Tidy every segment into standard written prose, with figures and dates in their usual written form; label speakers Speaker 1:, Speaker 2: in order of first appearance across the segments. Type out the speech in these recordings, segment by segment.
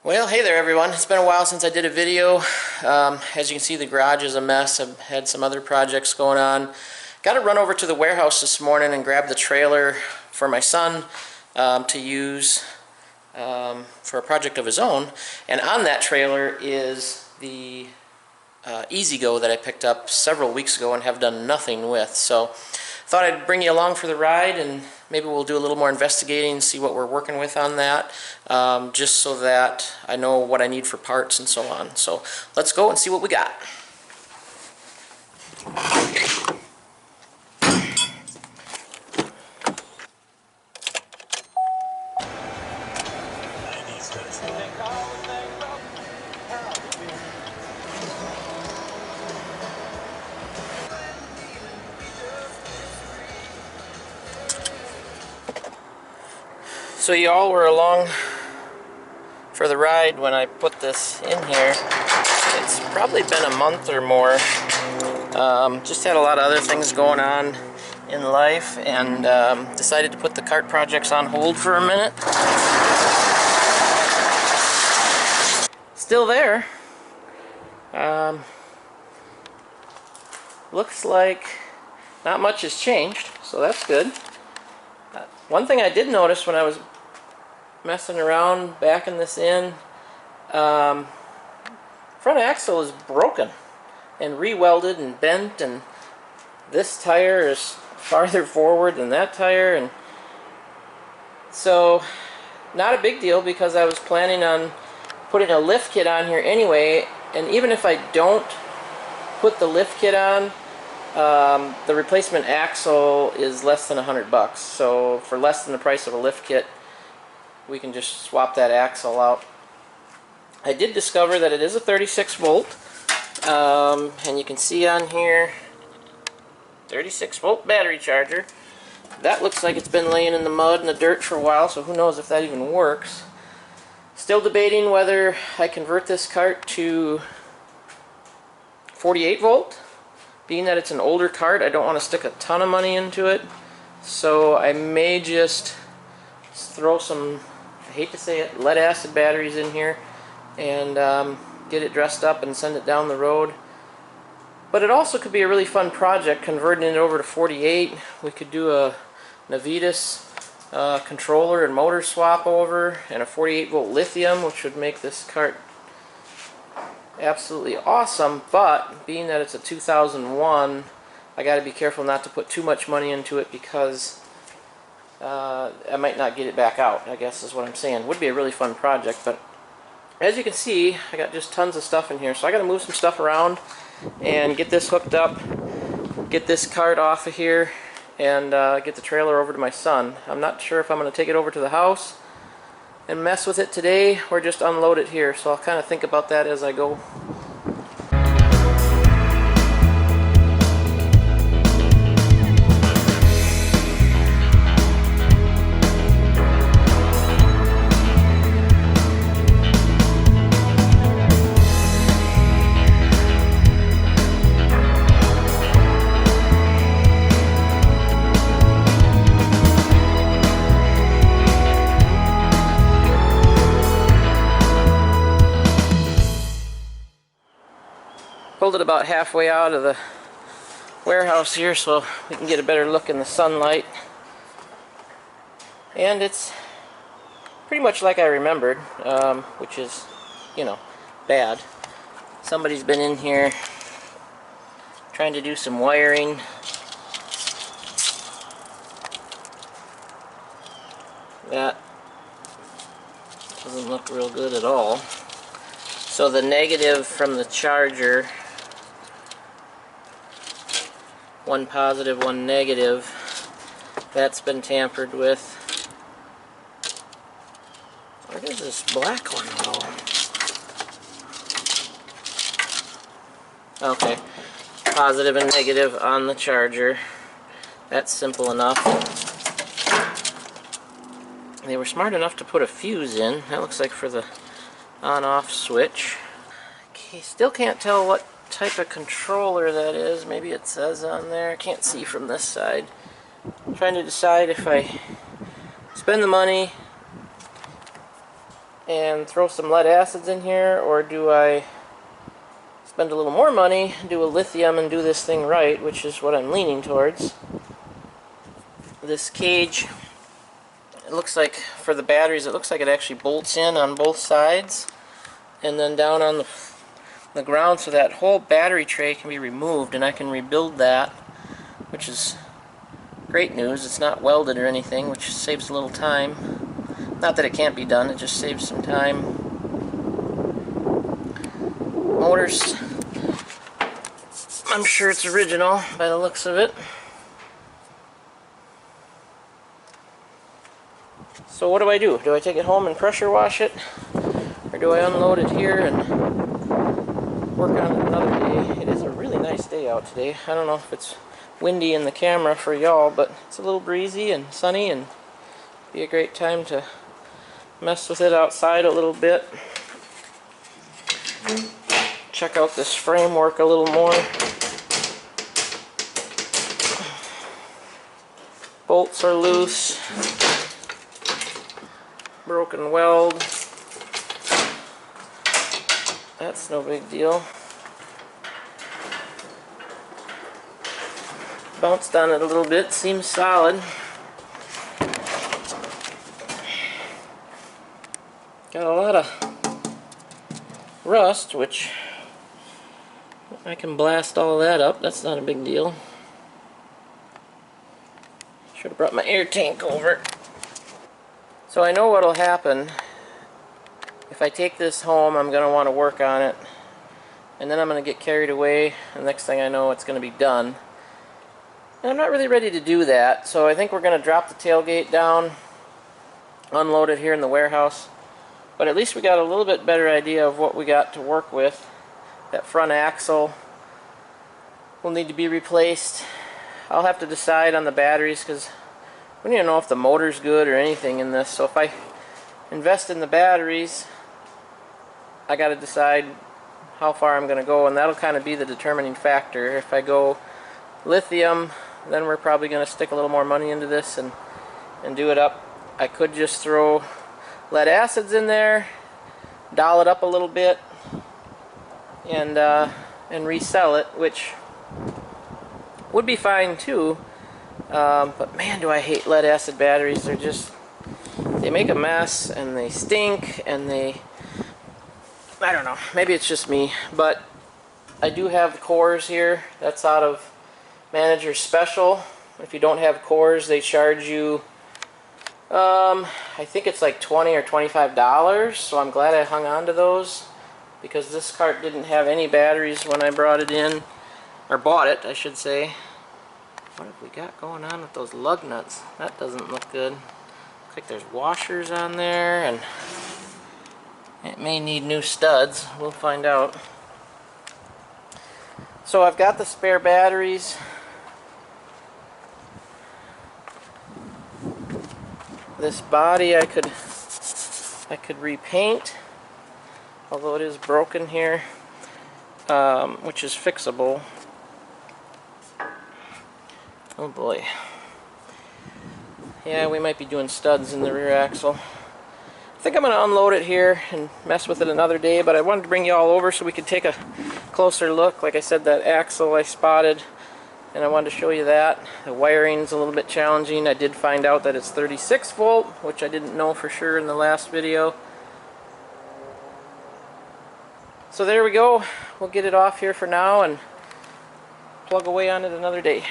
Speaker 1: Well, hey there everyone. It's been a while since I did a video. As you can see, the garage is a mess. I've had some other projects going on. Got to run over to the warehouse this morning and grab the trailer for my son to use for a project of his own. And on that trailer is the E-Z-GO that I picked up several weeks ago and have done nothing with. So thought I'd bring you along for the ride, and maybe we'll do a little more investigating, see what we're working with on that, just so that I know what I need for parts and so on. So let's go and see what we got. So y'all were along for the ride when I put this in here. It's probably been a month or more. Just had a lot of other things going on in life, and decided to put the kart projects on hold for a minute. Still there. Looks like not much has changed, so that's good. One thing I did notice when I was messing around backing this in, front axle is broken and re-welded and bent, and this tire is farther forward than that tire, and so not a big deal because I was planning on putting a lift kit on here anyway. And even if I don't put the lift kit on, the replacement axle is less than $100, so for less than the price of a lift kit we can just swap that axle out. I did discover that it is a 36 volt, and you can see on here 36 volt battery charger. That looks like it's been laying in the mud and the dirt for a while, so who knows if that even works. Still debating whether I convert this kart to 48 volt. Being that it's an older kart, I don't want to stick a ton of money into it, so I may just throw some, I hate to say it, lead acid batteries in here and get it dressed up and send it down the road. But it also could be a really fun project converting it over to 48. We could do a Navitas controller and motor swap over, and a 48 volt lithium, which would make this kart absolutely awesome. But being that it's a 2001, I got to be careful not to put too much money into it, because I might not get it back out, I guess is what I'm saying. Would be a really fun project, but as you can see, I got just tons of stuff in here, so I got to move some stuff around and get this hooked up, get this kart off of here, and get the trailer over to my son. I'm not sure if I'm going to take it over to the house and mess with it today or just unload it here, so I'll kind of think about that as I go. Pulled it about halfway out of the warehouse here so we can get a better look in the sunlight, and it's pretty much like I remembered, which is, you know, bad. Somebody's been in here trying to do some wiring. That doesn't look real good at all. So the negative from the charger, one positive, one negative, that's been tampered with. Where does this black one go? Okay, positive and negative on the charger. That's simple enough. They were smart enough to put a fuse in. That looks like for the on-off switch. Okay, still can't tell what type of controller that is. Maybe it says on there. I can't see from this side. I'm trying to decide if I spend the money and throw some lead acids in here, or do I spend a little more money, do a lithium, and do this thing right, which is what I'm leaning towards. This cage, it looks like, for the batteries, it looks like it actually bolts in on both sides, and then down on the ground, so that whole battery tray can be removed, and I can rebuild that, which is great news. It's not welded or anything, which saves a little time. Not that it can't be done, it just saves some time. Motors, I'm sure it's original by the looks of it. So what do I do? Do I take it home and pressure wash it? Or do I unload it here and work on it another day? It is a really nice day out today. I don't know if it's windy in the camera for y'all, but it's a little breezy and sunny, and be a great time to mess with it outside a little bit. Check out this framework a little more. Bolts are loose. Broken weld. That's no big deal. Bounced on it a little bit, seems solid. Got a lot of rust, which I can blast all that up. That's not a big deal. Should have brought my air tank over. So I know what'll happen. If I take this home, I'm going to want to work on it, and then I'm going to get carried away, and next thing I know, it's going to be done. And I'm not really ready to do that, so I think we're going to drop the tailgate down, unload it here in the warehouse. But at least we got a little bit better idea of what we got to work with. That front axle will need to be replaced. I'll have to decide on the batteries, because we don't even know if the motor's good or anything in this. So if I invest in the batteries, I got to decide how far I'm going to go, and that'll kind of be the determining factor. If I go lithium, then we're probably going to stick a little more money into this and do it up. I could just throw lead acids in there, doll it up a little bit, and resell it, which would be fine too. But man, do I hate lead acid batteries. They make a mess, and they stink, and I don't know, maybe it's just me, but I do have the cores here. That's out of Manager Special. If you don't have cores, they charge you, I think it's like $20 or $25, so I'm glad I hung on to those, because this cart didn't have any batteries when I brought it in, or bought it, I should say. What have we got going on with those lug nuts? That doesn't look good. Looks like there's washers on there, and it may need new studs. We'll find out. So I've got the spare batteries. This body I could repaint, although it is broken here, which is fixable. Oh boy. Yeah, we might be doing studs in the rear axle. I think I'm going to unload it here and mess with it another day, but I wanted to bring you all over so we could take a closer look. Like I said, that axle I spotted, and I wanted to show you that. The wiring's a little bit challenging. I did find out that it's 36 volt, which I didn't know for sure in the last video. So there we go. We'll get it off here for now and plug away on it another day.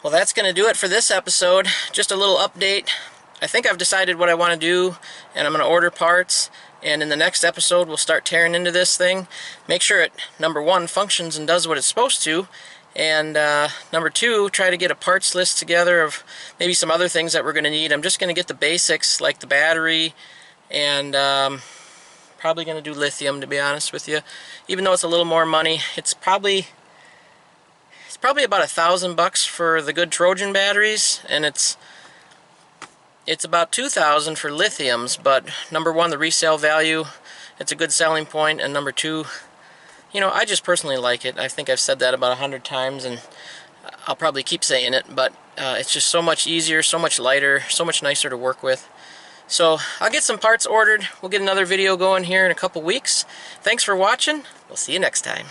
Speaker 1: Well, that's going to do it for this episode. Just a little update. I think I've decided what I want to do, and I'm going to order parts, and in the next episode we'll start tearing into this thing. Make sure it, number one, functions and does what it's supposed to, and number two, try to get a parts list together of maybe some other things that we're going to need. I'm just going to get the basics, like the battery, and probably going to do lithium, to be honest with you. Even though it's a little more money, it's probably about $1,000 for the good Trojan batteries, and it's about $2,000 for lithiums. But number one, the resale value, it's a good selling point, and number two, you know, I just personally like it. I think I've said that about 100 times, and I'll probably keep saying it, but it's just so much easier, so much lighter, so much nicer to work with. So I'll get some parts ordered. We'll get another video going here in a couple weeks. Thanks for watching. We'll see you next time.